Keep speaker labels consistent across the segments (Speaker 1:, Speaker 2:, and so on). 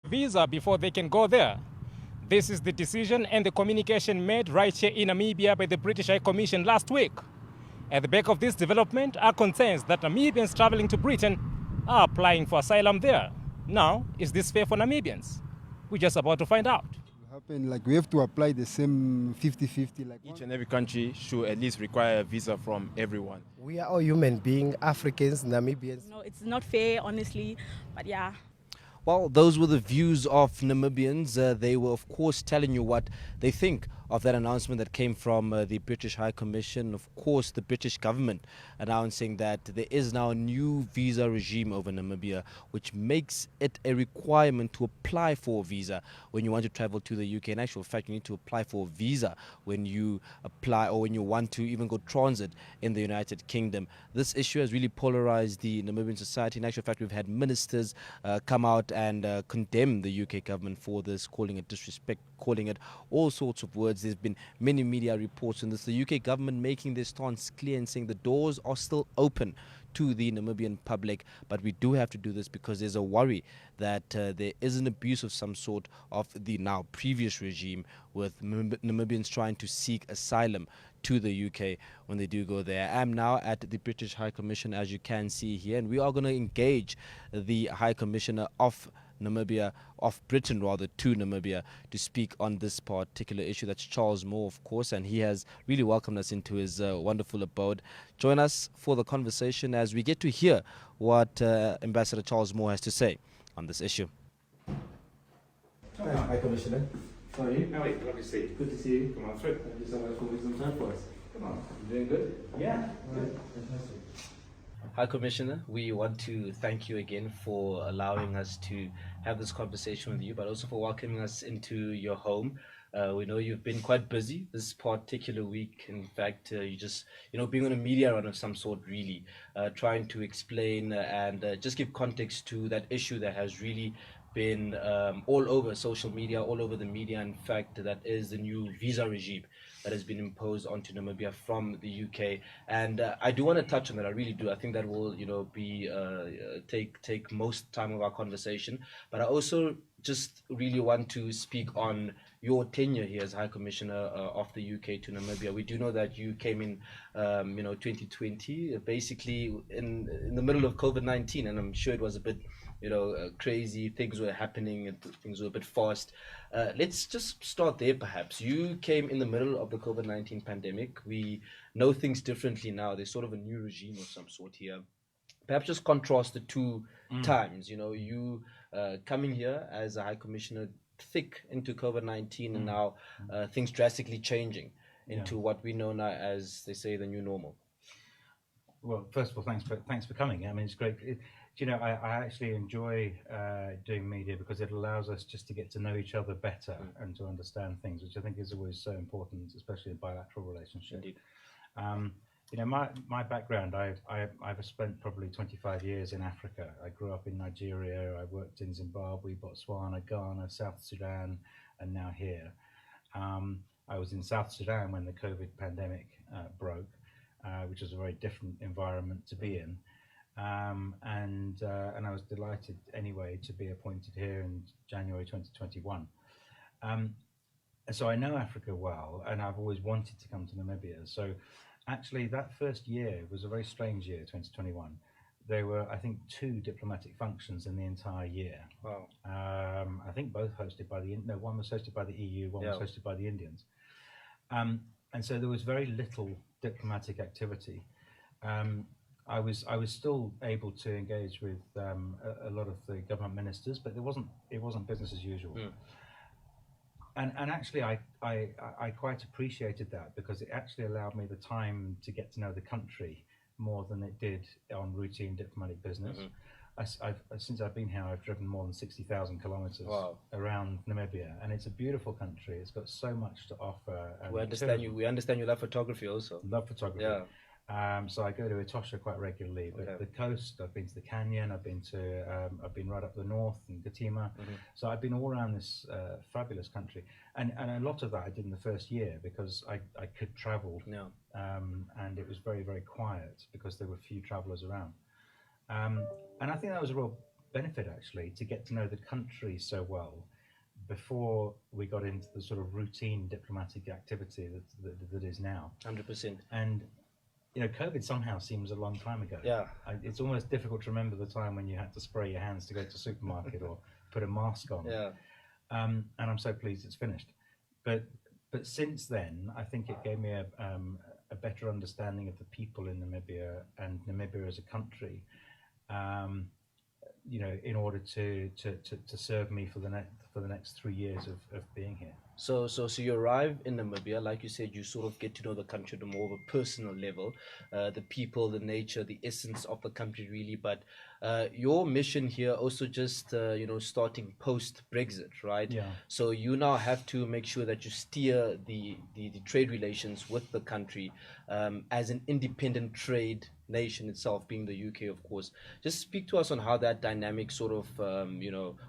Speaker 1: visa before they can go there. This is the decision and the communication made right here in Namibia by the British High Commission last week. At the back of this development are concerns that Namibians traveling to Britain are applying for asylum there. Now, is this fair for Namibians? We're just about to find out.
Speaker 2: Like we have to apply the same 50-50. Like
Speaker 3: each and every country should at least require a visa from everyone.
Speaker 4: We are all human beings, Africans, Namibians.
Speaker 5: No, it's not fair, honestly, but yeah.
Speaker 6: Well, those were the views of Namibians. They were, of course, telling you what they think of that announcement that came from the British High Commission. Of course, the British government announcing that there is now a new visa regime over Namibia, which makes it a requirement to apply for a visa when you want to travel to the UK. In actual fact, you need to apply for a visa when you apply or when you want to even go transit in the United Kingdom. This issue has really polarized the Namibian society. In actual fact, we've had ministers come out and condemn the UK government for this, calling it disrespect, calling it all sorts of words. There's been many media reports on this. The UK government making their stance clear and saying the doors are still open to the Namibian public, but we do have to do this because there's a worry that there is an abuse of some sort of the now previous regime, with Namibians trying to seek asylum to the UK when they do go there. I am now at the British High Commission, as you can see here, and we are going to engage the High Commissioner of Namibia, of Britain rather, to Namibia to speak on this particular issue. That's Charles Moore, of course, and he has really welcomed us into his wonderful abode. Join us for the conversation as we get to hear what Ambassador Charles Moore has to say on this issue.
Speaker 7: Hi, Commissioner. How are you?
Speaker 8: Oh, wait, lovely to see you.
Speaker 7: Good to see you.
Speaker 8: Come on through.
Speaker 7: Thank you so much for making some time for us.
Speaker 8: Come on.
Speaker 7: You doing good?
Speaker 8: Yeah.
Speaker 7: Good. Fantastic.
Speaker 6: Hi, Commissioner. We want to thank you again for allowing us to have this conversation with you, but also for welcoming us into your home. We know you've been quite busy this particular week. In fact, you just, being on a media run of some sort, really, trying to explain and just give context to that issue that has really been all over social media, all over the media. In fact, that is the new visa regime that has been imposed onto Namibia from the UK. And I do want to touch on that. I really do. I think that will, be take most time of our conversation. But I also just really want to speak on your tenure here as High Commissioner of the UK to Namibia. We do know that you came in, 2020, basically in the middle of COVID-19, and I'm sure it was a bit crazy. Things were happening and things were a bit fast. Let's just start there, perhaps. You came in the middle of the COVID-19 pandemic. We know things differently now. There's sort of a new regime of some sort here. Perhaps just contrast the two times. You coming here as a High Commissioner thick into COVID-19 and now things drastically changing into what we know now as, they say, the new normal.
Speaker 8: Well, first of all, thanks for coming. I mean, it's great. I actually enjoy doing media because it allows us just to get to know each other better and to understand things, which I think is always so important, especially in bilateral relationships.
Speaker 6: Indeed.
Speaker 8: My background, I've spent probably 25 years in Africa. I grew up in Nigeria. I worked in Zimbabwe, Botswana, Ghana, South Sudan, and now here. I was in South Sudan when the COVID pandemic broke, which was a very different environment to be in. And I was delighted anyway to be appointed here in January 2021. So I know Africa well, and I've always wanted to come to Namibia. So actually that first year was a very strange year, 2021. There were, I think, 2 diplomatic functions in the entire year.
Speaker 6: Wow.
Speaker 8: I think both hosted by one was hosted by the EU, one was hosted by the Indians. And so there was very little diplomatic activity. I was still able to engage with a lot of the government ministers, but it wasn't business as usual. And actually, I quite appreciated that because it actually allowed me the time to get to know the country more than it did on routine diplomatic business. Since I've been here, I've driven more than 60,000 kilometers around Namibia, and it's a beautiful country. It's got so much to offer. And
Speaker 6: We understand you love photography also.
Speaker 8: Love photography.
Speaker 6: Yeah.
Speaker 8: So I go to Etosha quite regularly, but the coast, I've been to the canyon, I've been right up the north in Gatima. So I've been all around this fabulous country. And a lot of that I did in the first year because I could travel. And it was very, very quiet because there were few travelers around. And I think that was a real benefit actually to get to know the country so well before we got into the sort of routine diplomatic activity that is now.
Speaker 6: 100%.
Speaker 8: And you know, COVID somehow seems a long time ago.
Speaker 6: Yeah.
Speaker 8: It's almost difficult to remember the time when you had to spray your hands to go to the supermarket or put a mask on.
Speaker 6: Yeah.
Speaker 8: And I'm so pleased it's finished. But since then, I think it gave me a better understanding of the people in Namibia and Namibia as a country. You know, in order to serve me for the next 3 years of being here.
Speaker 6: So you arrive in Namibia, like you said, you sort of get to know the country at a more of a personal level, the people, the nature, the essence of the country, really. But your mission here also just starting post Brexit, right?
Speaker 8: Yeah.
Speaker 6: So you now have to make sure that you steer the trade relations with the country as an independent trade nation itself, being the UK, of course. Just speak to us on how that dynamic sort of,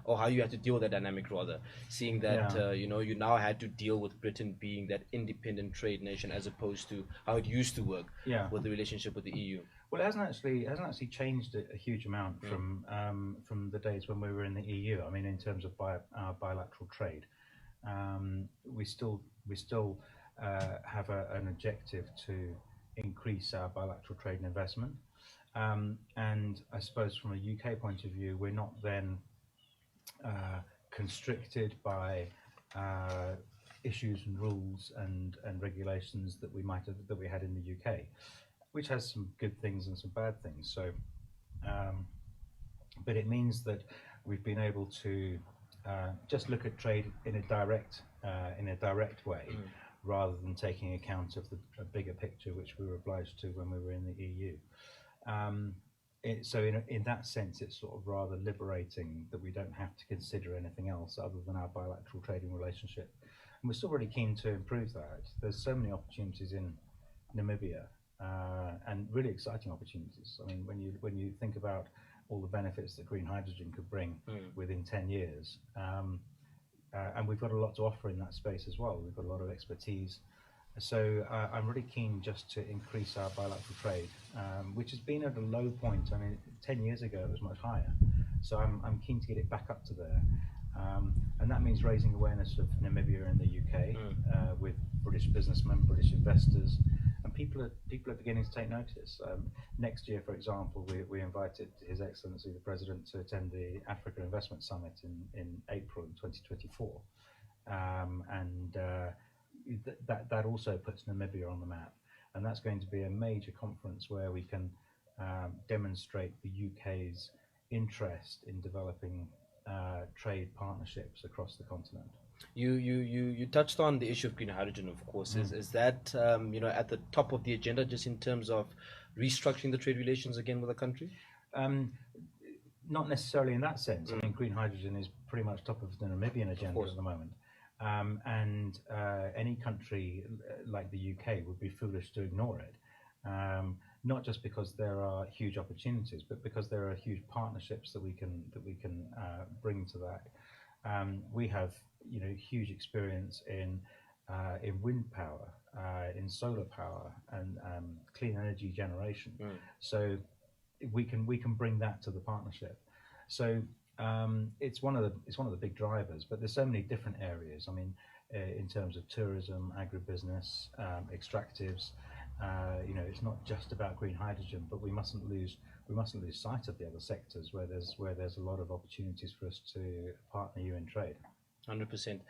Speaker 6: or how you had to deal with that dynamic, rather, seeing that you now had to deal with Britain being that independent trade nation as opposed to how it used to work with the relationship with the EU.
Speaker 8: Well, it hasn't actually changed a huge amount from the days when we were in the EU. I mean, in terms of our bilateral trade, we still have an objective to increase our bilateral trade and investment. And I suppose from a UK point of view, we're not then constricted by issues and rules and regulations that we had in the UK, which has some good things and some bad things. So, but it means that we've been able to just look at trade in a direct way, rather than taking account of the bigger picture, which we were obliged to when we were in the EU. So in that sense, it's sort of rather liberating that we don't have to consider anything else other than our bilateral trading relationship. And we're still really keen to improve that. There's so many opportunities in Namibia, and really exciting opportunities. I mean, when you think about all the benefits that green hydrogen could bring within 10 years, and we've got a lot to offer in that space as well. We've got a lot of expertise. So I'm really keen just to increase our bilateral trade, which has been at a low point. I mean, 10 years ago it was much higher. So I'm keen to get it back up to there. And that means raising awareness of Namibia in the UK with British businessmen, British investors, and people are beginning to take notice. Next year, for example, we invited His Excellency the President to attend the Africa Investment Summit in April 2024, and that also puts Namibia on the map, and that's going to be a major conference where we can demonstrate the UK's interest in developing trade partnerships across the continent.
Speaker 6: You touched on the issue of green hydrogen, of course. Is that at the top of the agenda, just in terms of restructuring the trade relations again with the country?
Speaker 8: Not necessarily in that sense. I mean, green hydrogen is pretty much top of the Namibian agenda at the moment. And any country like the UK would be foolish to ignore it. Not just because there are huge opportunities, but because there are huge partnerships that we can bring to that. We have huge experience in wind power, in solar power, and clean energy generation. So we can bring that to the partnership. So it's one of the big drivers. But there's so many different areas. I mean, in terms of tourism, agribusiness, extractives. It's not just about green hydrogen, but we mustn't lose sight of the other sectors where there's a lot of opportunities for us to partner you in trade.
Speaker 6: 100%.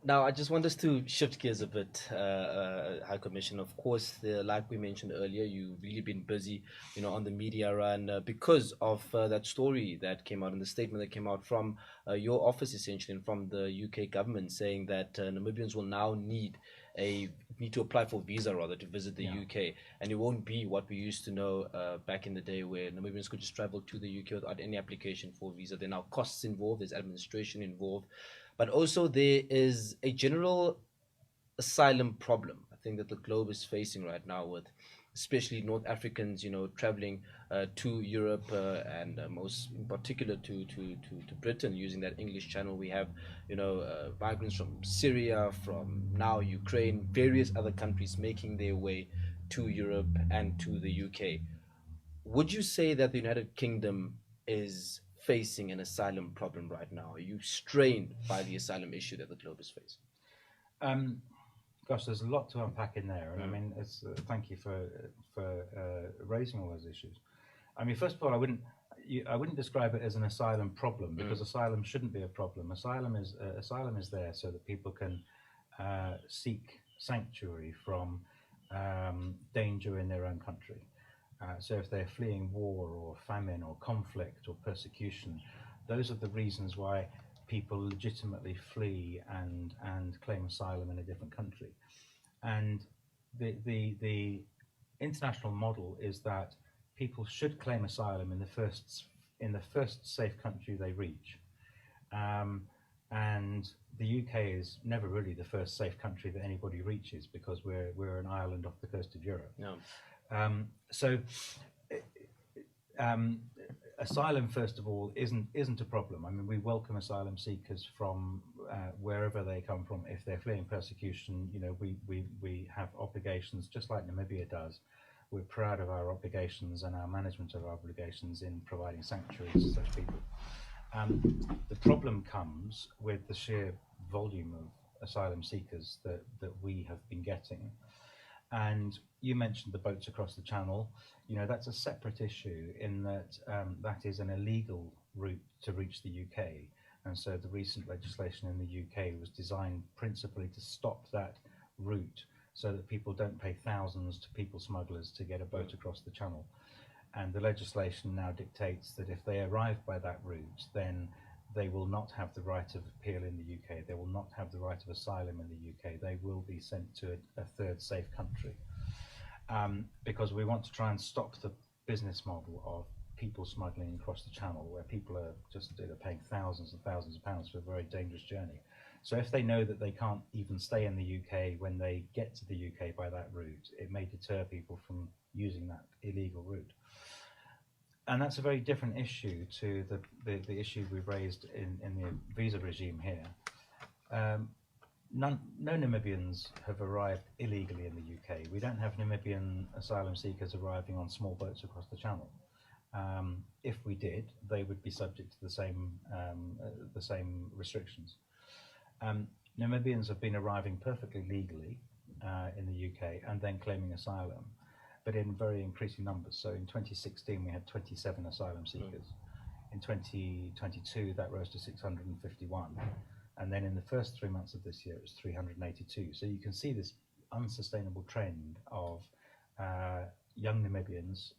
Speaker 6: Now, I just want us to shift gears a bit, High Commission. Of course, like we mentioned earlier, you've really been busy, on the media run because of that story that came out and the statement that came out from your office, essentially, and from the UK government, saying that Namibians will now need to apply for visa, rather, to visit the UK, and it won't be what we used to know back in the day, where Namibians could just travel to the UK without any application for a visa. There are now costs involved, there's administration involved, but also there is a general asylum problem, I think, that the globe is facing right now, with especially North Africans, traveling to Europe and most in particular to Britain, using that English channel. We have, migrants from Syria, from now Ukraine, various other countries making their way to Europe and to the UK. Would you say that the United Kingdom is facing an asylum problem right now? Are you strained by the asylum issue that the globe is facing?
Speaker 8: Gosh, there's a lot to unpack in there, and I mean, thank you for raising all those issues. I mean, first of all, I wouldn't describe it as an asylum problem, because asylum shouldn't be a problem. Asylum is there so that people can seek sanctuary from danger in their own country. So if they're fleeing war or famine or conflict or persecution, those are the reasons why people legitimately flee and claim asylum in a different country. And the international model is that people should claim asylum in the first safe country they reach. And the UK is never really the first safe country that anybody reaches, because we're an island off the coast of Europe.
Speaker 6: No.
Speaker 8: Asylum, first of all, isn't a problem. I mean, we welcome asylum seekers from wherever they come from. If they're fleeing persecution, you know, we have obligations, just like Namibia does. We're proud of our obligations and our management of our obligations in providing sanctuary to such people. The problem comes with the sheer volume of asylum seekers that we have been getting. And you mentioned the boats across the channel. You know, that's a separate issue in that that is an illegal route to reach the UK. And so the recent legislation in the UK was designed principally to stop that route, so that people don't pay thousands to people smugglers to get a boat across the channel. And the legislation now dictates that if they arrive by that route, then they will not have the right of appeal in the UK. They will not have the right of asylum in the UK. They will be sent to a third safe country. Because we want to try and stop the business model of people smuggling across the channel, where people are just paying thousands and thousands of pounds for a very dangerous journey. So if they know that they can't even stay in the UK when they get to the UK by that route, it may deter people from using that illegal route. And that's a very different issue to the issue we've raised in the visa regime here. No Namibians have arrived illegally in the UK. We don't have Namibian asylum seekers arriving on small boats across the channel. If we did, they would be subject to the same restrictions. Namibians have been arriving perfectly legally in the UK and then claiming asylum, but in very increasing numbers. So in 2016, we had 27 asylum seekers. In 2022, that rose to 651. And then in the first 3 months of this year, it was 382. So you can see this unsustainable trend of young Namibians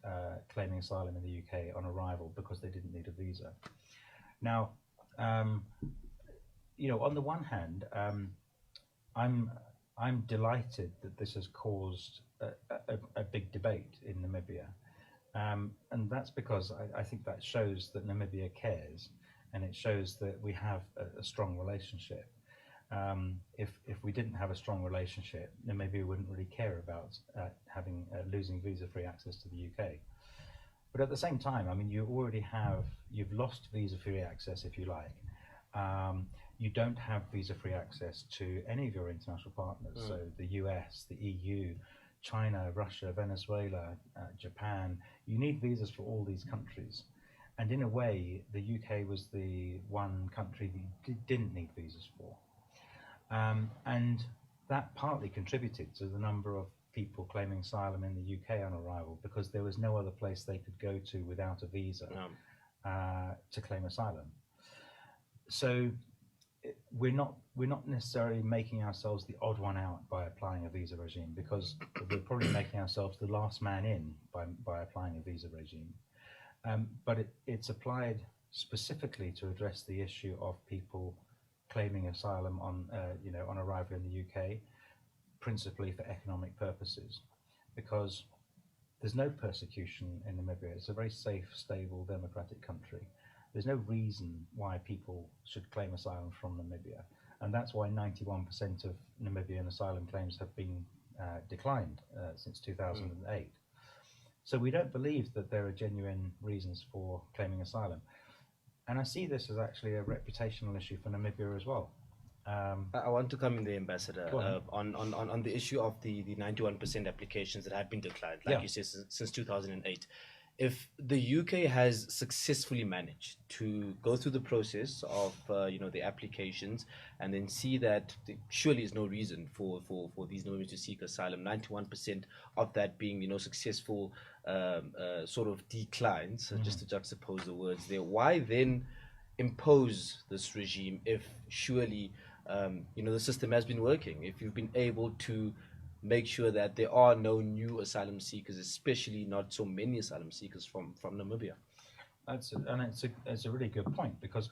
Speaker 8: claiming asylum in the UK on arrival because they didn't need a visa. Now, you know, on the one hand, I'm delighted that this has caused a big debate in Namibia, and that's because I think that shows that Namibia cares, and it shows that we have a strong relationship. If we didn't have a strong relationship, Namibia wouldn't really care about losing visa-free access to the UK. But at the same time, I mean, you've lost visa-free access, if you like. You don't have visa-free access to any of your international partners, so the US, the EU, China, Russia, Venezuela, Japan. You need visas for all these countries. And in a way, the UK was the one country that you didn't need visas for. And that partly contributed to the number of people claiming asylum in the UK on arrival, because there was no other place they could go to without a visa to claim asylum. So we're not necessarily making ourselves the odd one out by applying a visa regime, because we're probably making ourselves the last man in by applying a visa regime. But it's applied specifically to address the issue of people claiming asylum on arrival in the UK, principally for economic purposes, because there's no persecution in Namibia. It's a very safe, stable, democratic country. There's no reason why people should claim asylum from Namibia, and that's why 91% of Namibian asylum claims have been declined since 2008. So we don't believe that there are genuine reasons for claiming asylum. And I see this as actually a reputational issue for Namibia as well.
Speaker 6: I want to come in there, Ambassador,
Speaker 8: on.
Speaker 6: On the issue of the 91% applications that have been declined, like you said, since 2008. if the UK has successfully managed to go through the process of the applications and then see that there surely is no reason for these Namibians to seek asylum, 91% of that being successful sort of declines, just to juxtapose the words there, why then impose this regime if surely the system has been working, if you've been able to make sure that there are no new asylum seekers, especially not so many asylum seekers from Namibia?
Speaker 8: It's a really good point, because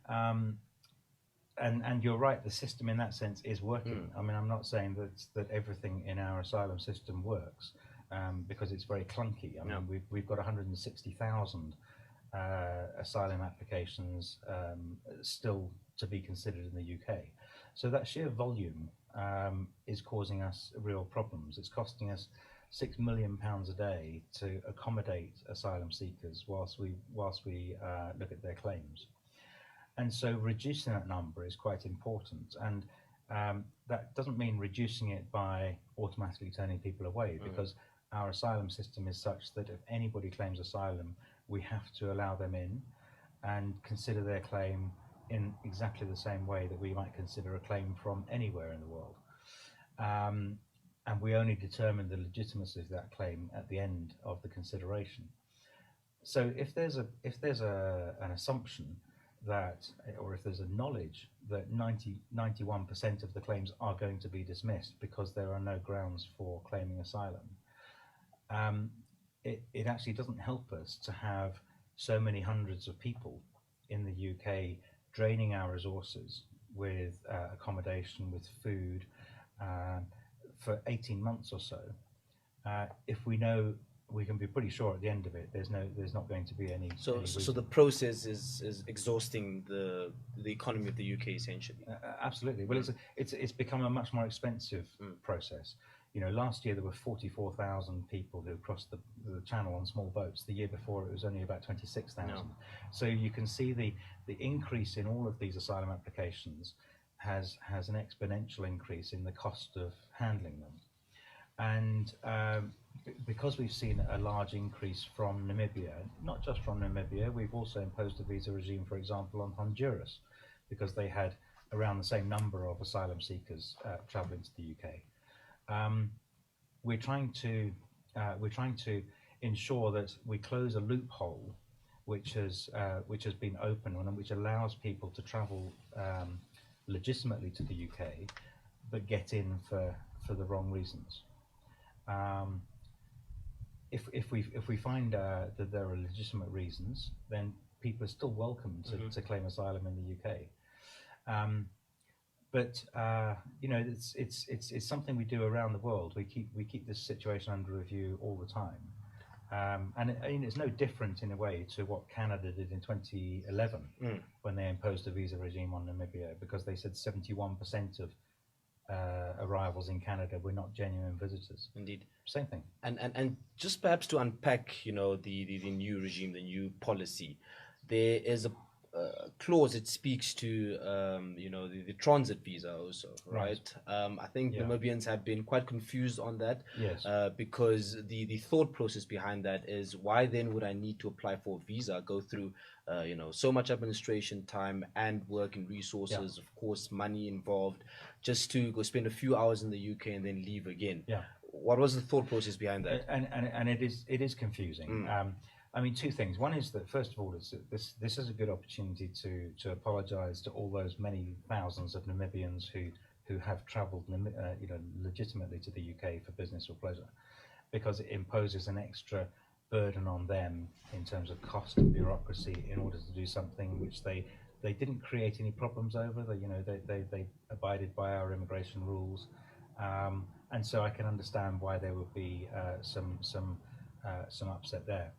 Speaker 8: and you're right, the system in that sense is working. I mean, I'm not saying that everything in our asylum system works, because it's very clunky. I mean, we've got 160,000 asylum applications still to be considered in the UK. So that sheer volume is causing us real problems. It's costing us £6 million a day to accommodate asylum seekers whilst we look at their claims. And so reducing that number is quite important. And that doesn't mean reducing it by automatically turning people away, because our asylum system is such that if anybody claims asylum, we have to allow them in and consider their claim in exactly the same way that we might consider a claim from anywhere in the world. And we only determine the legitimacy of that claim at the end of the consideration. So if there's an assumption that, or if there's a knowledge that 91% of the claims are going to be dismissed because there are no grounds for claiming asylum, it actually doesn't help us to have so many hundreds of people in the UK draining our resources with accommodation, with food, for 18 months or so, if we know, we can be pretty sure at the end of it there's not going to be any.
Speaker 6: So the process is exhausting the economy of the UK essentially.
Speaker 8: Absolutely. Well, it's become a much more expensive process. Last year there were 44,000 people who crossed the channel on small boats. The year before it was only about 26,000. No. So you can see the increase in all of these asylum applications has an exponential increase in the cost of handling them. And because we've seen a large increase from Namibia, not just from Namibia, we've also imposed a visa regime, for example, on Honduras, because they had around the same number of asylum seekers travelling to the UK. We're trying to ensure that we close a loophole which has been open and which allows people to travel legitimately to the UK, but get in for the wrong reasons. If we find that there are legitimate reasons, then people are still welcome to claim asylum in the UK. But it's something we do around the world. We keep this situation under review all the time, and it's no different in a way to what Canada did in 2011 when they imposed a visa regime on Namibia, because they said 71% of arrivals in Canada were not genuine visitors.
Speaker 6: Indeed.
Speaker 8: Same thing.
Speaker 6: And just perhaps to unpack, the new regime, the new policy, there is a clause that speaks to, the transit visa also, right? I think Namibians have been quite confused on that.
Speaker 8: Yes.
Speaker 6: Because the thought process behind that is, why then would I need to apply for a visa, go through, so much administration time and work and resources, of course, money involved, just to go spend a few hours in the UK and then leave again.
Speaker 8: Yeah.
Speaker 6: What was the thought process behind that?
Speaker 8: And it is confusing. I mean, two things. One is that, first of all, this is a good opportunity to apologise to all those many thousands of Namibians who have travelled, legitimately to the UK for business or pleasure, because it imposes an extra burden on them in terms of cost and bureaucracy in order to do something which they didn't create any problems over. They abided by our immigration rules, and so I can understand why there would be some upset there.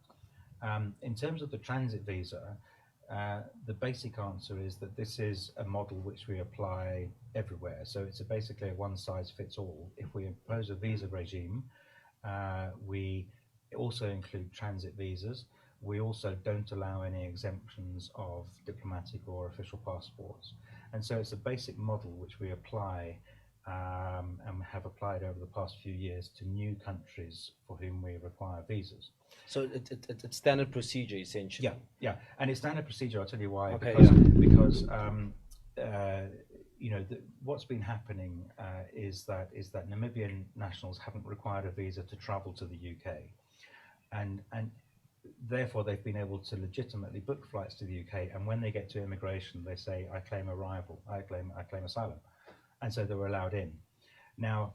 Speaker 8: In terms of the transit visa, the basic answer is that this is a model which we apply everywhere. So it's basically a one-size-fits-all. If we impose a visa regime, we also include transit visas. We also don't allow any exemptions of diplomatic or official passports. And so it's a basic model which we apply and have applied over the past few years to new countries for whom we require visas.
Speaker 6: So it's standard procedure essentially.
Speaker 8: Yeah, and it's standard procedure. I'll tell you why.
Speaker 6: Okay,
Speaker 8: Because what's been happening is that Namibian nationals haven't required a visa to travel to the UK, and therefore they've been able to legitimately book flights to the UK. And when they get to immigration, they say, "I claim arrival. I claim asylum," and so they were allowed in. Now,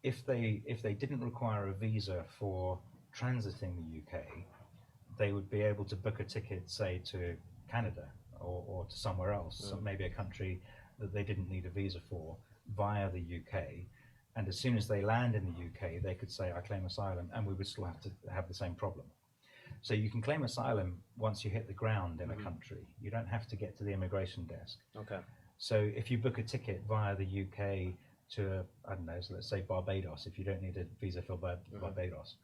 Speaker 8: if they didn't require a visa for transiting the UK, they would be able to book a ticket, say, to Canada or to somewhere else, so maybe a country that they didn't need a visa for, via the UK. And as soon as they land in the UK, they could say, "I claim asylum," and we would still have to have the same problem. So you can claim asylum once you hit the ground in a country. You don't have to get to the immigration desk.
Speaker 6: Okay.
Speaker 8: So if you book a ticket via the UK to, I don't know, so let's say Barbados, if you don't need a visa for Barbados,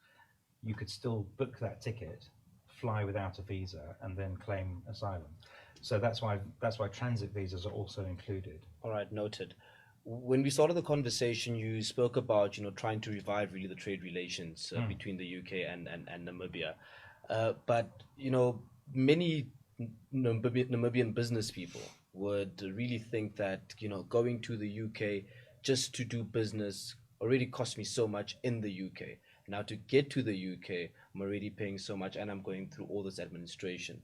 Speaker 8: you could still book that ticket, fly without a visa, and then claim asylum. So that's why transit visas are also included.
Speaker 6: All right, noted. When we started the conversation, you spoke about trying to revive really the trade relations between the UK and Namibia, but many Namibian business people would really think that going to the UK just to do business already cost me so much in the UK. Now to get to the UK, I'm already paying so much, and I'm going through all this administration.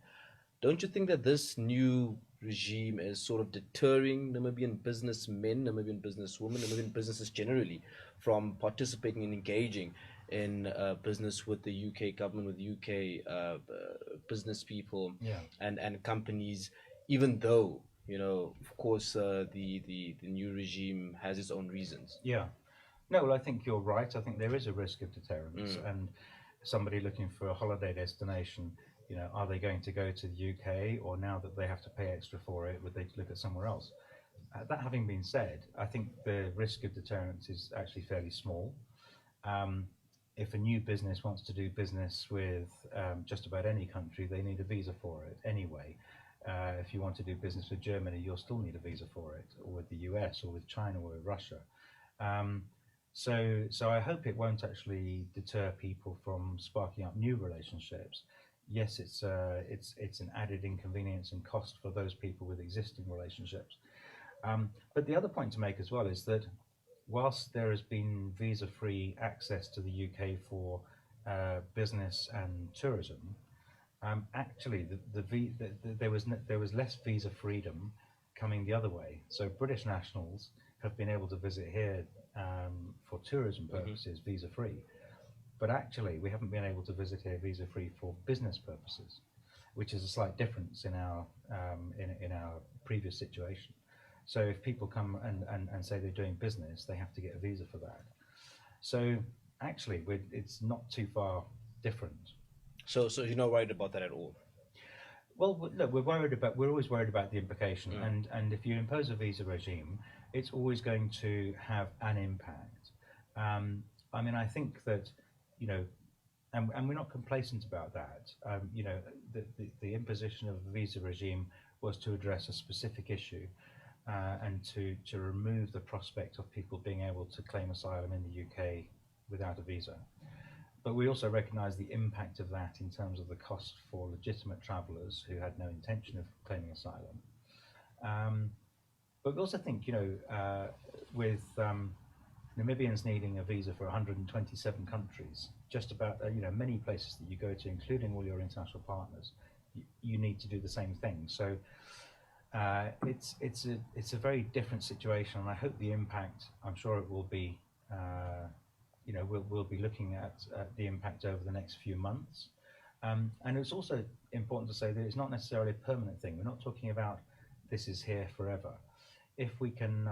Speaker 6: Don't you think that this new regime is sort of deterring Namibian businessmen, Namibian businesswomen, Namibian businesses generally from participating and engaging in business with the UK government, with UK business people and companies, even though, of course, the new regime has its own reasons?
Speaker 8: Yeah. No, well, I think you're right. I think there is a risk of deterrence, and somebody looking for a holiday destination, are they going to go to the UK, or now that they have to pay extra for it, would they look at somewhere else? That having been said, I think the risk of deterrence is actually fairly small. If a new business wants to do business with just about any country, they need a visa for it anyway. If you want to do business with Germany, you'll still need a visa for it, or with the US, or with China, or with Russia. So I hope it won't actually deter people from sparking up new relationships. Yes, it's an added inconvenience and cost for those people with existing relationships. But the other point to make as well is that whilst there has been visa-free access to the UK for business and tourism, actually there was less visa freedom coming the other way. So British nationals have been able to visit here for tourism purposes, visa-free. But actually, we haven't been able to visit here visa-free for business purposes, which is a slight difference in our previous situation. So if people come and say they're doing business, they have to get a visa for that. So actually, it's not too far different.
Speaker 6: So you're not worried about that at all?
Speaker 8: Well, look, we're always worried about the implication, and if you impose a visa regime, it's always going to have an impact. I mean, I think that, and we're not complacent about that. The imposition of a visa regime was to address a specific issue and to remove the prospect of people being able to claim asylum in the UK without a visa. But we also recognise the impact of that in terms of the cost for legitimate travellers who had no intention of claiming asylum. But we also think, with Namibians needing a visa for 127 countries, just about, many places that you go to, including all your international partners, you need to do the same thing. So it's a very different situation, and I hope the impact, I'm sure it will be, we'll be looking at the impact over the next few months. And it's also important to say that it's not necessarily a permanent thing. We're not talking about this is here forever. If we can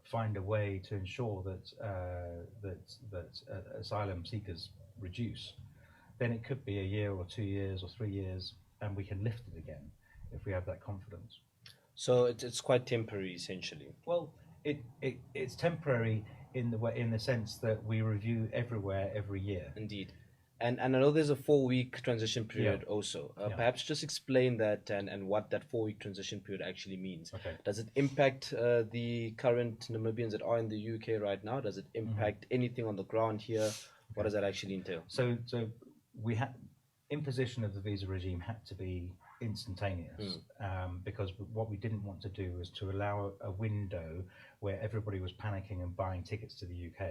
Speaker 8: find a way to ensure that asylum seekers reduce, then it could be a year or 2 years or 3 years, and we can lift it again if we have that confidence.
Speaker 6: So it's quite temporary, essentially.
Speaker 8: Well, it's temporary in the sense that we review everywhere every year.
Speaker 6: Indeed. And I know there's a 4-week transition period
Speaker 8: Yeah.
Speaker 6: also.
Speaker 8: Yeah.
Speaker 6: Perhaps just explain that and what that 4-week transition period actually means.
Speaker 8: Okay.
Speaker 6: Does it impact the current Namibians that are in the UK right now? Does it impact anything on the ground here? What does that actually entail?
Speaker 8: So we had imposition of the visa regime had to be instantaneous because what we didn't want to do was to allow a window where everybody was panicking and buying tickets to the UK.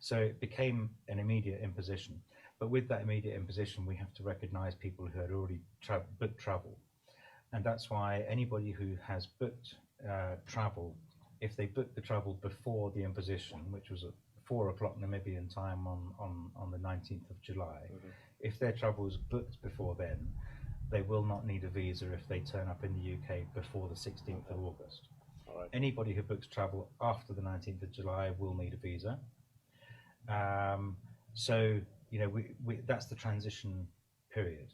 Speaker 8: So it became an immediate imposition. But with that immediate imposition, we have to recognise people who had already booked travel. And that's why anybody who has booked travel, if they booked the travel before the imposition, which was at 4 o'clock Namibian time on the 19th of July, if their travel was booked before then, they will not need a visa if they turn up in the UK before the 16th of August.
Speaker 6: All right.
Speaker 8: Anybody who books travel after the 19th of July will need a visa. So, you know, that's the transition period,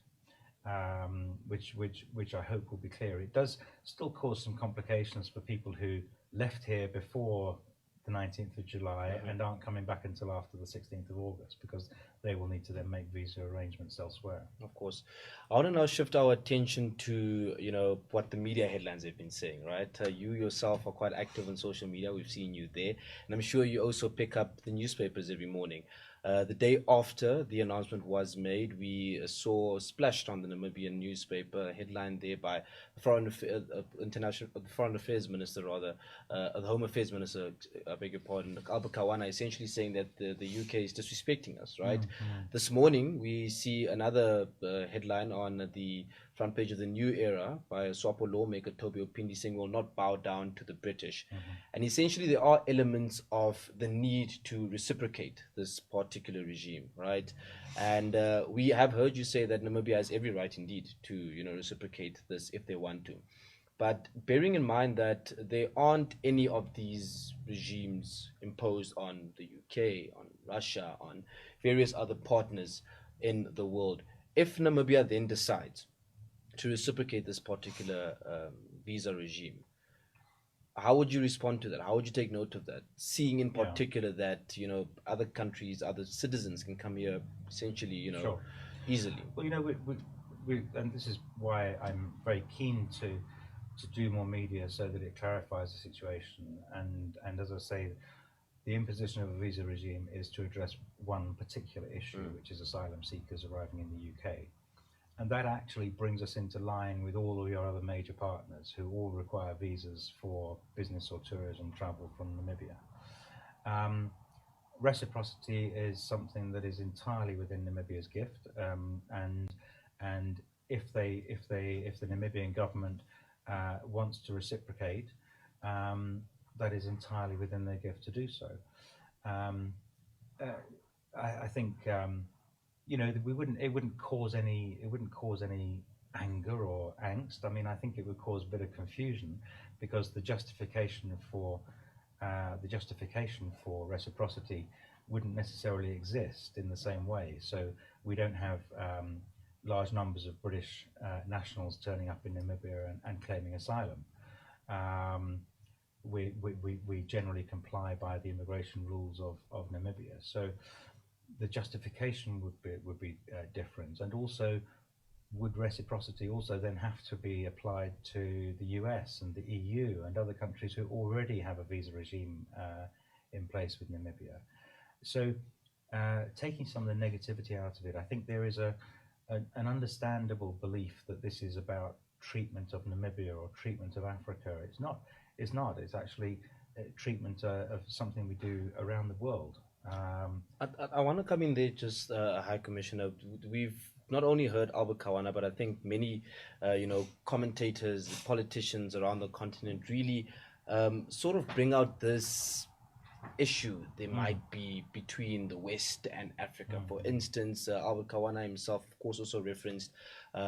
Speaker 8: which I hope will be clear. It does still cause some complications for people who left here before the 19th of July and aren't coming back until after the 16th of August, because they will need to then make visa arrangements elsewhere.
Speaker 6: Of course. I want to now shift our attention to, you know, what the media headlines have been saying, right? You yourself are quite active on social media. We've seen you there. And I'm sure you also pick up the newspapers every morning. The day after the announcement was made, we saw splashed on the Namibian newspaper a headline there by the Foreign Affairs Minister, rather, the Home Affairs Minister, I beg your pardon, Albert Kawana, essentially saying that the UK is disrespecting us, right? This morning, we see another headline on the front page of the New Era by a SWAPO lawmaker, Toby Opindi, saying we'll not bow down to the British. And essentially, there are elements of the need to reciprocate this particular regime, right? And we have heard you say that Namibia has every right indeed to, you know, reciprocate this if they want to. But bearing in mind that there aren't any of these regimes imposed on the UK, on Russia, on various other partners in the world, if Namibia then decides to reciprocate this particular visa regime, how would you respond to that? How would you take note of that? Seeing in particular that, you know, other countries, other citizens can come here essentially, you know, easily.
Speaker 8: Well, you know, we and this is why I'm very keen to do more media so that it clarifies the situation. And as I say, the imposition of a visa regime is to address one particular issue, which is asylum seekers arriving in the UK. And that actually brings us into line with all of your other major partners who all require visas for business or tourism travel from Namibia. Reciprocity is something that is entirely within Namibia's gift, and if the Namibian government wants to reciprocate, that is entirely within their gift to do so. I think. You know, it wouldn't cause any anger or angst. I mean, I think it would cause a bit of confusion, because the justification for reciprocity wouldn't necessarily exist in the same way. So we don't have large numbers of British nationals turning up in Namibia and claiming asylum. We generally comply by the immigration rules of Namibia. So the justification would be different, and also would reciprocity also then have to be applied to the US and the EU and other countries who already have a visa regime in place with Namibia. So taking some of the negativity out of it, I think there is an understandable belief that this is about treatment of Namibia or treatment of Africa. It's not. It's actually treatment of something we do around the world.
Speaker 6: I want to come in there, just High Commissioner. We've not only heard Albert Kawana, but I think many, you know, commentators, politicians around the continent really sort of bring out this issue there might be between the West and Africa. For instance, Albert Kawana himself, of course, also referenced,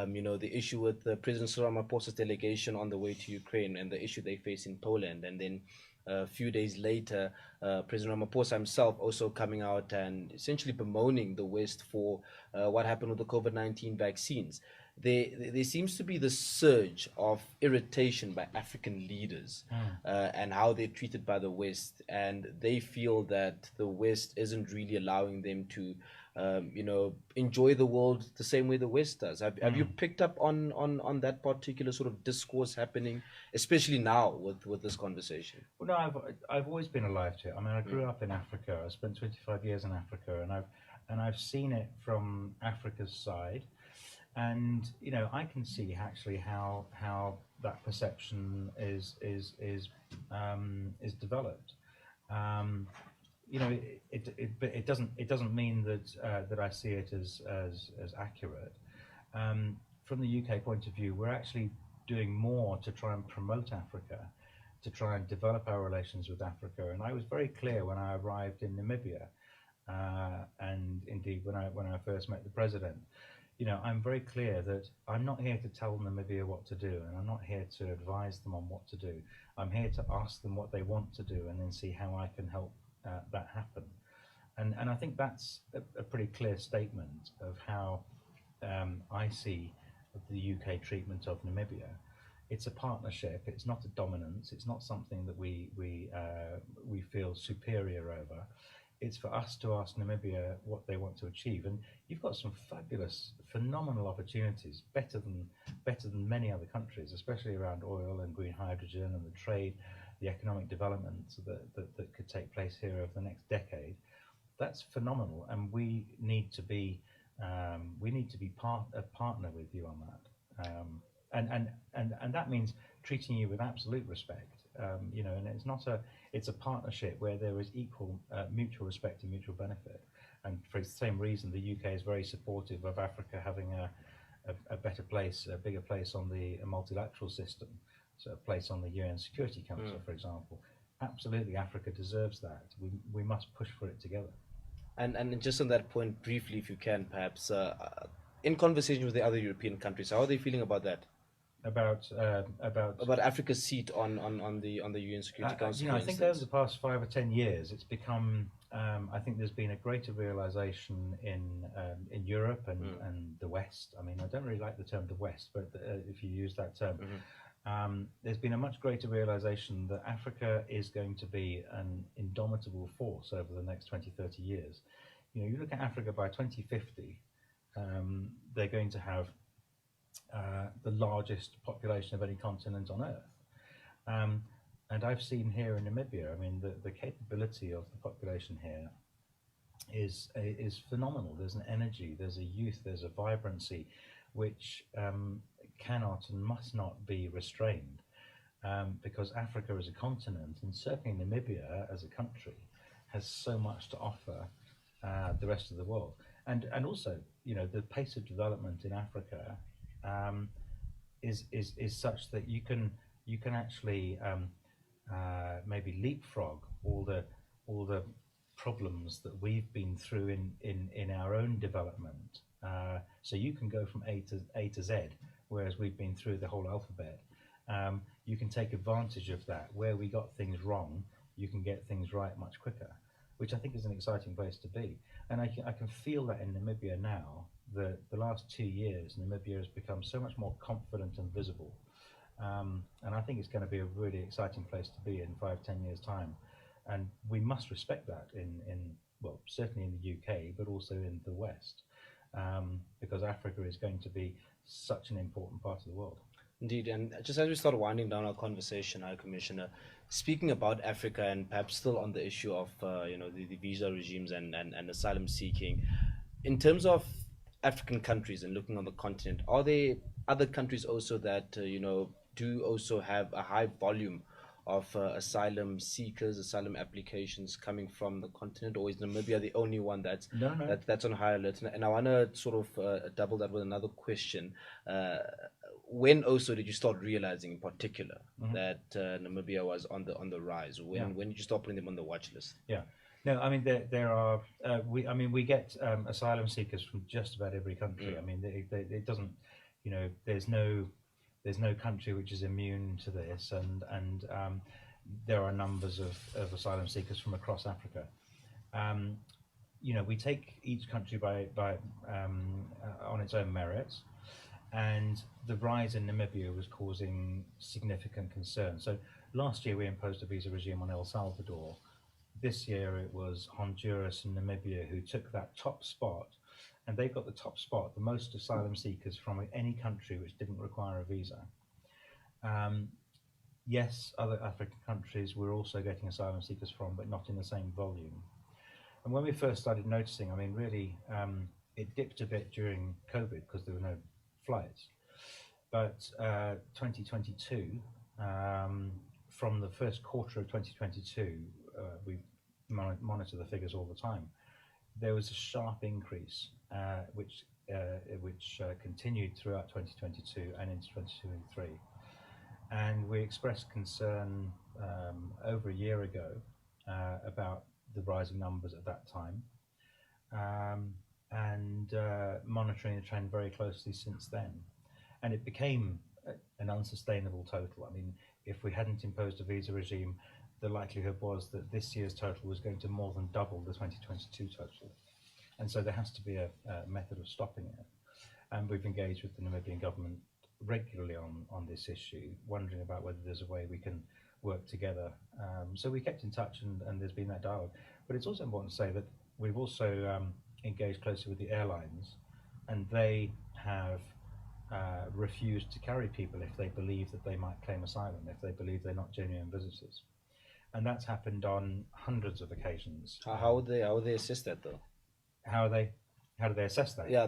Speaker 6: you know, the issue with President Cyril Ramaphosa's delegation on the way to Ukraine and the issue they face in Poland, and then a few days later, President Ramaphosa himself also coming out and essentially bemoaning the West for what happened with the COVID-19 vaccines. there seems to be this surge of irritation by African leaders and how they're treated by the West, and they feel that the West isn't really allowing them to, enjoy the world the same way the West does. Have you picked up on that particular sort of discourse happening, especially now with this conversation?
Speaker 8: Well, no, I've always been alive to it. I mean, I grew up in Africa. I spent 25 years in Africa, and I've seen it from Africa's side. And I can see actually how that perception is developed. It doesn't mean that I see it as accurate. From the UK point of view, we're actually doing more to try and promote Africa, to try and develop our relations with Africa. And I was very clear when I arrived in Namibia, and indeed when I first met the president. I'm very clear that I'm not here to tell Namibia what to do, and I'm not here to advise them on what to do. I'm here to ask them what they want to do and then see how I can help that happen. And I think that's a pretty clear statement of how I see the UK treatment of Namibia. It's a partnership. It's not a dominance. It's not something that we feel superior over. It's for us to ask Namibia what they want to achieve, and you've got some fabulous, phenomenal opportunities, better than many other countries, especially around oil and green hydrogen and the trade, the economic development that could take place here over the next decade. That's phenomenal, and we need to be a partner with you on that, and that means treating you with absolute respect. And it's a partnership where there is equal mutual respect and mutual benefit. And for the same reason, the UK is very supportive of Africa having a better place, a bigger place on the multilateral system, so a place on the UN Security Council, for example. Absolutely, Africa deserves that. We must push for it together.
Speaker 6: And just on that point, briefly, if you can, perhaps, in conversation with the other European countries, how are they feeling about that?
Speaker 8: About
Speaker 6: Africa's seat on the UN Security Council.
Speaker 8: I think over the past 5 or 10 years, it's become. I think there's been a greater realization in Europe and the West. I mean, I don't really like the term the West, but if you use that term, there's been a much greater realization that Africa is going to be an indomitable force over the next 20, 30 years. You look at Africa by 2050, they're going to have the largest population of any continent on Earth. And I've seen here in Namibia, I mean, the capability of the population here is phenomenal. There's an energy, there's a youth, there's a vibrancy, which cannot and must not be restrained, because Africa as a continent, and certainly Namibia as a country, has so much to offer the rest of the world. And also, the pace of development in Africa is such that you can actually maybe leapfrog all the problems that we've been through in our own development. So you can go from A to Z, whereas we've been through the whole alphabet. You can take advantage of that. Where we got things wrong, you can get things right much quicker, which I think is an exciting place to be. And I can feel that in Namibia now. The last 2 years, Namibia has become so much more confident and visible. And I think it's going to be a really exciting place to be in 5-10 years' time. And we must respect that well, certainly in the UK, but also in the West, because Africa is going to be such an important part of the world.
Speaker 6: Indeed, and just as we start winding down our conversation, High Commissioner, speaking about Africa and perhaps still on the issue of the visa regimes and asylum seeking, in terms of African countries and looking on the continent, are there other countries also that do also have a high volume of asylum seekers, asylum applications coming from the continent, or is Namibia the only one that's on high alert? And I want to sort of double that with another question. When also did you start realizing, in particular, that Namibia was on the rise? When did you start putting them on the watch list?
Speaker 8: Yeah. No, I mean there are. We get asylum seekers from just about every country. I mean, it doesn't. There's no country which is immune to this, and there are numbers of asylum seekers from across Africa. We take each country by on its own merits, and the rise in Namibia was causing significant concern. So last year we imposed a visa regime on El Salvador. This year it was Honduras and Namibia who took that top spot, and they got the top spot, the most asylum seekers from any country which didn't require a visa. Yes, other African countries we're also getting asylum seekers from, but not in the same volume. And when we first started noticing, I mean, really, it dipped a bit during COVID because there were no flights. But 2022, from the first quarter of 2022, we monitor the figures all the time. There was a sharp increase, which continued throughout 2022 and into 2023. And we expressed concern over a year ago about the rising numbers at that time, and monitoring the trend very closely since then. And it became an unsustainable total. I mean, if we hadn't imposed a visa regime, the likelihood was that this year's total was going to more than double the 2022 total. And so there has to be a method of stopping it. And we've engaged with the Namibian government regularly on this issue, wondering about whether there's a way we can work together. So we kept in touch, and there's been that dialogue. But it's also important to say that we've also engaged closely with the airlines, and they have refused to carry people if they believe that they might claim asylum, if they believe they're not genuine visitors. And that's happened on hundreds of occasions.
Speaker 6: How would they assess that though?
Speaker 8: How do they assess that?
Speaker 6: Yeah,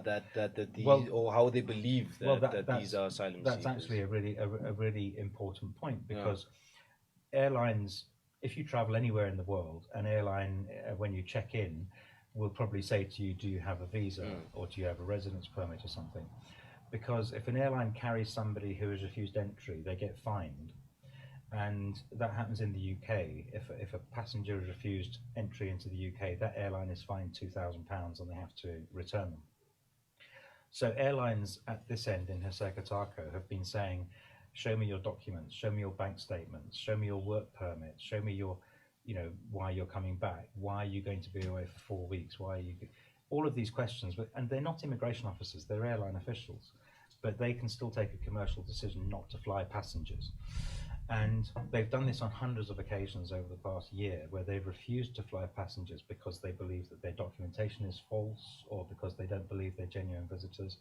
Speaker 6: or how they believe that these are asylum seekers.
Speaker 8: That's actually a really important point, because airlines, if you travel anywhere in the world, an airline, when you check in, will probably say to you, do you have a visa or do you have a residence permit or something? Because if an airline carries somebody who has refused entry, they get fined. And that happens in the UK. If a passenger has refused entry into the UK, that airline is fined £2,000 and they have to return them. So airlines at this end in Heseka have been saying, show me your documents, show me your bank statements, show me your work permits, show me your, why you're coming back, why are you going to be away for 4 weeks, why are you... All of these questions, and they're not immigration officers, they're airline officials, but they can still take a commercial decision not to fly passengers. And they've done this on hundreds of occasions over the past year, where they've refused to fly passengers because they believe that their documentation is false, or because they don't believe they're genuine visitors.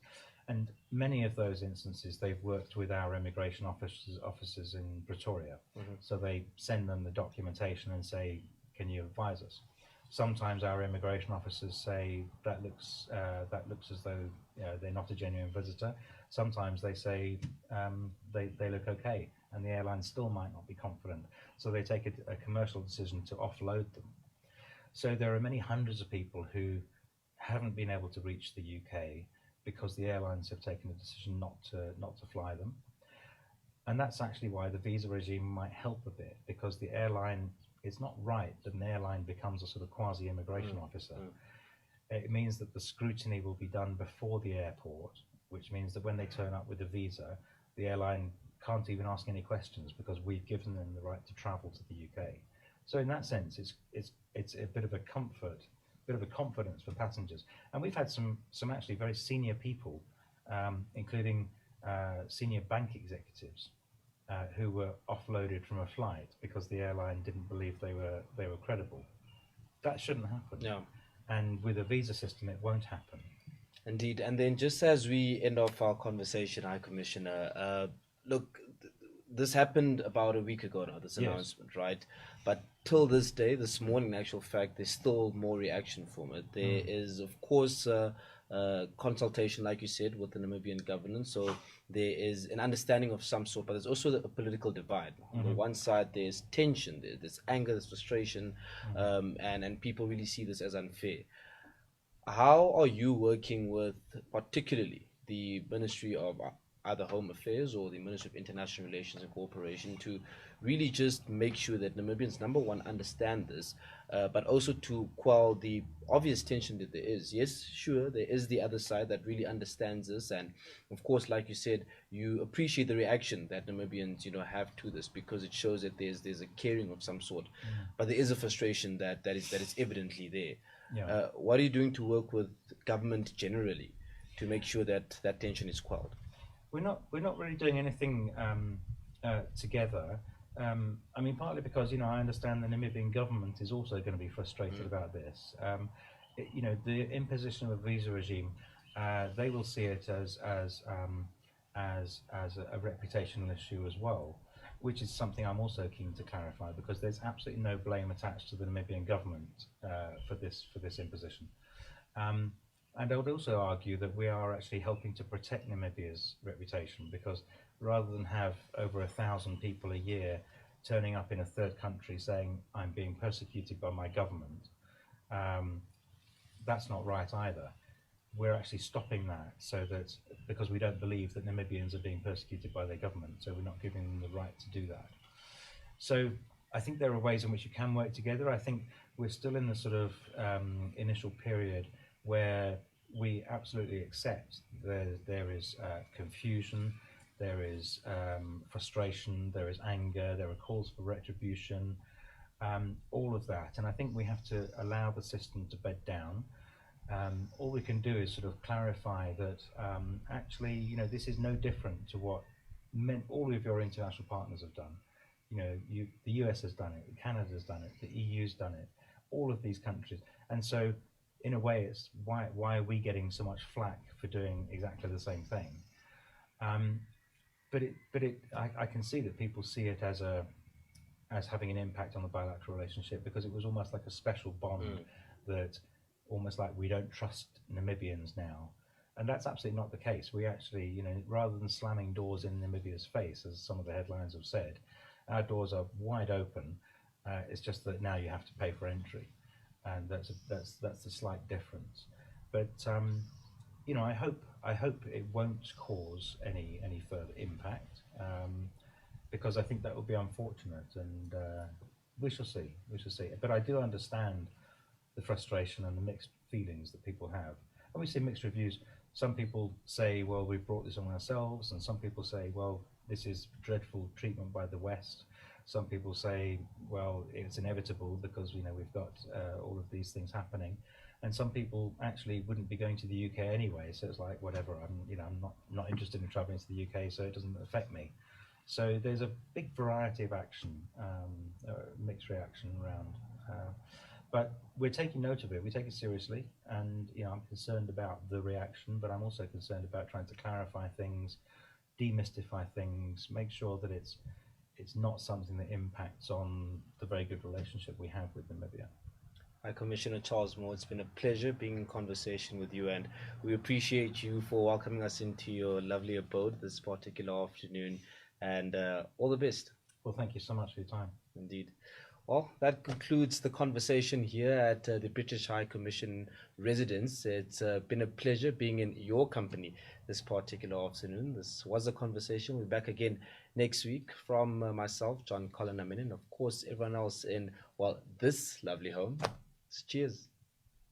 Speaker 8: And many of those instances, they've worked with our immigration officers in Pretoria. So they send them the documentation and say, can you advise us? Sometimes our immigration officers say that looks as though they're not a genuine visitor. Sometimes they say they look okay, and the airline still might not be confident. So they take a commercial decision to offload them. So there are many hundreds of people who haven't been able to reach the UK because the airlines have taken a decision not to fly them. And that's actually why the visa regime might help a bit, because the airline, it's not right that an airline becomes a sort of quasi-immigration officer. It means that the scrutiny will be done before the airport, which means that when they turn up with a visa, the airline can't even ask any questions because we've given them the right to travel to the UK. So in that sense, it's a bit of a comfort, a bit of a confidence for passengers. And we've had some actually very senior people, including senior bank executives, who were offloaded from a flight because the airline didn't believe they were credible. That shouldn't happen. No. And with a visa system, it won't happen.
Speaker 6: Indeed. And then just as we end off our conversation, High Commissioner, look, this happened about a week ago now, this announcement, right? But till this day, this morning, in actual fact, there's still more reaction from it. There is, of course, consultation, like you said, with the Namibian government. So there is an understanding of some sort, but there's also a political divide. On the one side, there's tension, there's anger, there's frustration, and people really see this as unfair. How are you working with particularly the Ministry of either Home Affairs or the Ministry of International Relations and Cooperation to really just make sure that Namibians, number one, understand this, but also to quell the obvious tension that there is? Yes, sure, there is the other side that really understands this, and of course, like you said, you appreciate the reaction that Namibians, have to this, because it shows that there's a caring of some sort, but there is a frustration that is evidently there. What are you doing to work with government generally to make sure that that tension is quelled?
Speaker 8: we're not really doing anything together. I mean, partly because I understand the Namibian government is also going to be frustrated about this. The imposition of a visa regime, they will see it as a reputational issue as well, which is something I'm also keen to clarify, because there's absolutely no blame attached to the Namibian government for this imposition. And I would also argue that we are actually helping to protect Namibia's reputation, because rather than have over 1,000 people a year turning up in a third country saying, I'm being persecuted by my government, that's not right either. We're actually stopping that, so that, because we don't believe that Namibians are being persecuted by their government, so we're not giving them the right to do that. So I think there are ways in which you can work together. I think we're still in the sort of initial period where we absolutely accept there is confusion, there is frustration, there is anger, there are calls for retribution, all of that. And I think we have to allow the system to bed down. All we can do is sort of clarify that actually, this is no different to what all of your international partners have done. The US has done it, Canada's done it, the EU's done it, all of these countries. And so, in a way, it's why are we getting so much flack for doing exactly the same thing? I can see that people see it as having an impact on the bilateral relationship, because it was almost like a special bond that almost like we don't trust Namibians now. And that's absolutely not the case. We actually, rather than slamming doors in Namibia's face, as some of the headlines have said, our doors are wide open. It's just that now you have to pay for entry. And that's the slight difference. But I hope it won't cause any further impact, because I think that would be unfortunate, and we shall see. But I do understand the frustration and the mixed feelings that people have. And we see mixed reviews. Some people say, well, we've brought this on ourselves, and some people say, well, this is dreadful treatment by the West. Some people say, well, it's inevitable because we've got all of these things happening, and some people actually wouldn't be going to the UK anyway. So it's like, whatever. I'm not interested in travelling to the UK, so it doesn't affect me. So there's a big variety of action, mixed reaction around. But we're taking note of it. We take it seriously, and I'm concerned about the reaction, but I'm also concerned about trying to clarify things, demystify things, make sure that it's not something that impacts on the very good relationship we have with Namibia.
Speaker 6: Hi, Commissioner Charles Moore. It's been a pleasure being in conversation with you, and we appreciate you for welcoming us into your lovely abode this particular afternoon, and all the best.
Speaker 8: Well, thank you so much for your time.
Speaker 6: Indeed. Well, that concludes the conversation here at the British High Commission residence. It's been a pleasure being in your company this particular afternoon. This was a conversation. We'll be back again next week. From myself, John Colin Amin, and of course everyone else in, this lovely home. Cheers.